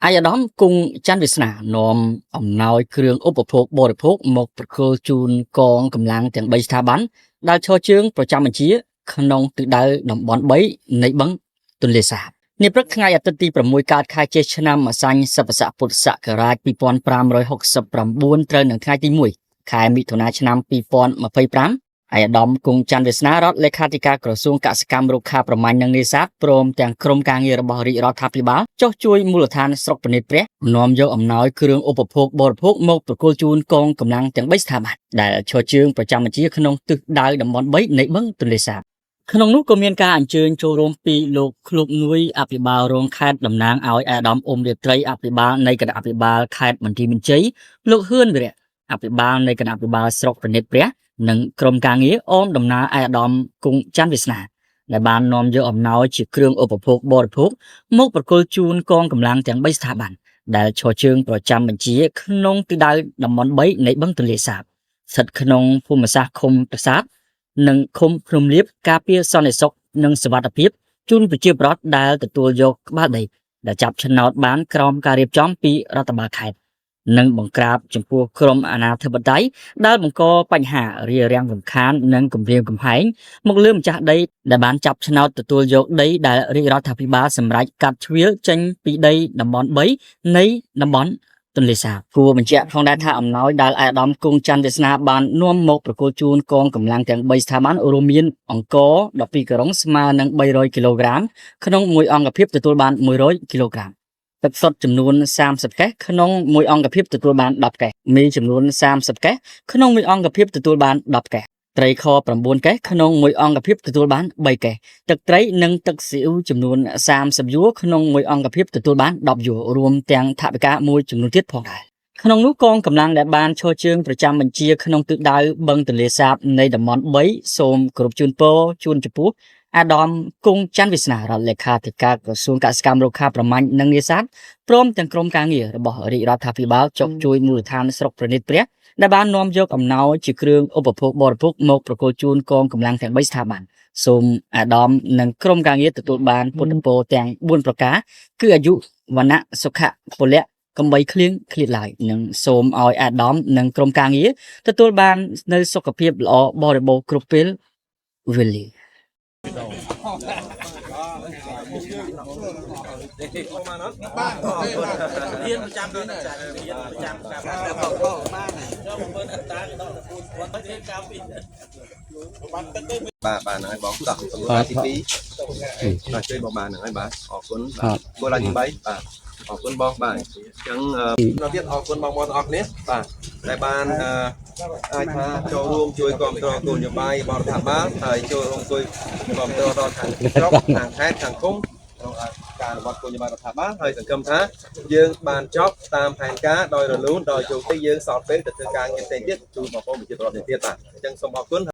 ai đóm cùng chan Việt Nam nòm nói kêu ốp phục bồ phục một cơ chun con cầm lang tiếng bay tha bắn đào cho chươngประจำ បញ្ជា ក្នុង ទិសដៅ តំបន់ 3 នៃ បឹង ទន្លេសាប នាព្រឹក ថ្ងៃ អាទិត្យ ទី 6 កើត ខែ ចេស ឆ្នាំ អសាញ់ ស័ព្ទស័ក ពុទ្ធសករាជ 2569 ត្រូវ នឹង ថ្ងៃ ទី 1 ខែ មិថុនា ឆ្នាំ 2025 អាយដាម គង់ ច័ន្ទ វាសនា រដ្ឋ លេខាធិការ ក្រសួង កសិកម្ម រុក្ខាប្រមាញ់ និង នេសាទ ព្រម ទាំង ក្រុមការងារ របស់ រាជរដ្ឋាភិបាល ចុះ ជួយ មូលដ្ឋាន ស្រុក ពនិតព្រះ នាំ យក អំណោយ គ្រឿង ឧបភោគ បរិភោគ មក ប្រគល់ ជូន កងកម្លាំង ទាំង 3 ស្ថាប័ន ដែល ឈរជើង ប្រចាំ បញ្ជា ក្នុង ទិសដៅ តំបន់ 3 នៃ បឹង ទន្លេសាប ក្នុងនោះក៏មានការអញ្ជើញចូលរួមពីលោកឃ្លោកនួយអភិបាលរងខេត្តតំណាងឲ្យអាដាមអ៊ុំរាត្រីអភិបាលនៃគណៈអភិបាលខេត្តបន្ទាយមានជ័យលោកហ៊ឿនវិរៈអភិបាលនៃគណៈអភិបាលស្រុកប្រណិតព្រះនិងក្រុមការងារអមដំណើរអាដាមគង់ច័ន្ទវាសនាដែលបាននាំយកអំណោយជាគ្រឿងឧបភោគបរិភោគមកប្រគល់ជូនកងកម្លាំងទាំង3ស្ថាប័នដែលឈរជើងប្រចាំបញ្ជាក្នុងទិសដៅតំបន់3នៃបឹងទន្លេសាបស្ថិតក្នុងភូមិសាស្ត្រឃុំប្រាសាទនិងឃុំភ្នំលៀបការពារសន្តិសុខនិងសុវត្ថិភាពជូនប្រជាពលរដ្ឋដែលទទួលយកក្បាលដីដែលចាប់ឆ្នោតបានក្រោមការរៀបចំពីរដ្ឋបាលខេត្តនិងបង្ក្រាបចំពោះក្រុមអាជ្ញាធិបតេយ្យដែលបង្កបញ្ហារារាំងរំខាននិងគំរាមកំហែងមកលើម្ចាស់ដីដែលបានចាប់ឆ្នោតទទួលយកដីដែលរាជរដ្ឋាភិបាលសម្រេចកាត់ជ្រៀលចេញពីដីតំបន់3នៃតំបន់ទន្លេសាបគួរបញ្ជាក់ផងដែរថាអំណោយដែលអាដាមគង់ច័ន្ទវាសនាបាននាំមកប្រគល់ជូនកងកម្លាំងទាំង3ស្ថាប័នរួមមានអង្គរ12ការុងស្មើនឹង300គីឡូក្រាមក្នុងមួយអង្គភាពទទួលបាន100គីឡូក្រាមទឹកសុទ្ធចំនួន30កេសក្នុងមួយអង្គភាពទទួលបាន10កេសមីចំនួន30កេសក្នុងមួយអង្គភាពទទួលបាន10កេសត្រីខ9កេសក្នុងមួយអង្គភាពទទួលបាន3កេសទឹកត្រីនិងទឹកស៊ីអ៊ូចំនួន30យួរក្នុងមួយអង្គភាពទទួលបាន10យួររួមទាំងថវិកាមួយចំនួនទៀតផងដែរក្នុងនោះកងកម្លាំងដែលបានឈរជើងប្រចាំបញ្ជាក្នុងទិសដៅបឹងទន្លេសាបនៃតំបន់3សូមគោរពជូនពរជូនចំពោះអាដាមគង់ច័ន្ទវាសនារដ្ឋលេខាធិការក្រសួងកសិកម្មរុក្ខាប្រមាញ់និងនេសាទព្រមទាំងក្រុមការងាររបស់រាជរដ្ឋាភិបាលចុះជួយមូលដ្ឋានស្រុកប្រណិតព្រះដែលបាននាំយកអំណោយជាគ្រឿងឧបភោគបរិភោគមកប្រគល់ជូនកងកម្លាំងទាំង3ស្ថាប័នសូមអាដាមនិងក្រុមការងារទទួលបានពុទ្ធពរទាំង4ប្រការគឺអាយុវណ្ណៈសុខៈពលៈកំបីគ្លៀងឃ្លាតឡើយនិងសូមឲ្យអាដាមនិងក្រុមការងារទទួលបាននៅសុខភាពល្អបរិបូរណ៍គ្រប់ពេលវេលាបាទហ្នឹងហើយបងតោះសំណួរទី2បាទជួយបងបានហ្នឹងហើយបាទអរគុណបាទគោលឡើងទី3បាទអរគុណបងបាទអញ្ចឹងនៅទៀតអរគុណបងប្អូនទាំងអស់គ្នាបាទដែលបានអាចថាចូលរួមជួយគ្រប់គ្រងគោលនយោបាយរបស់រដ្ឋាភិបាលហើយចូលរួមជួយគ្រប់គ្រងដល់ខាងស្រុកខាងខេត្តខាងឃុំក្នុងការអនុវត្តគោលនយោបាយរដ្ឋាភិបាលហើយសង្ឃឹមថាយើងបានចប់តាមផែនការដោយរលូនដោយជោគជ័យយើងសល់ពេលទៅធ្វើការងារផ្សេងទៀតជួយបងប្អូនប្រជាពលរដ្ឋទៀតបាទអញ្ចឹងសូមអរគុណ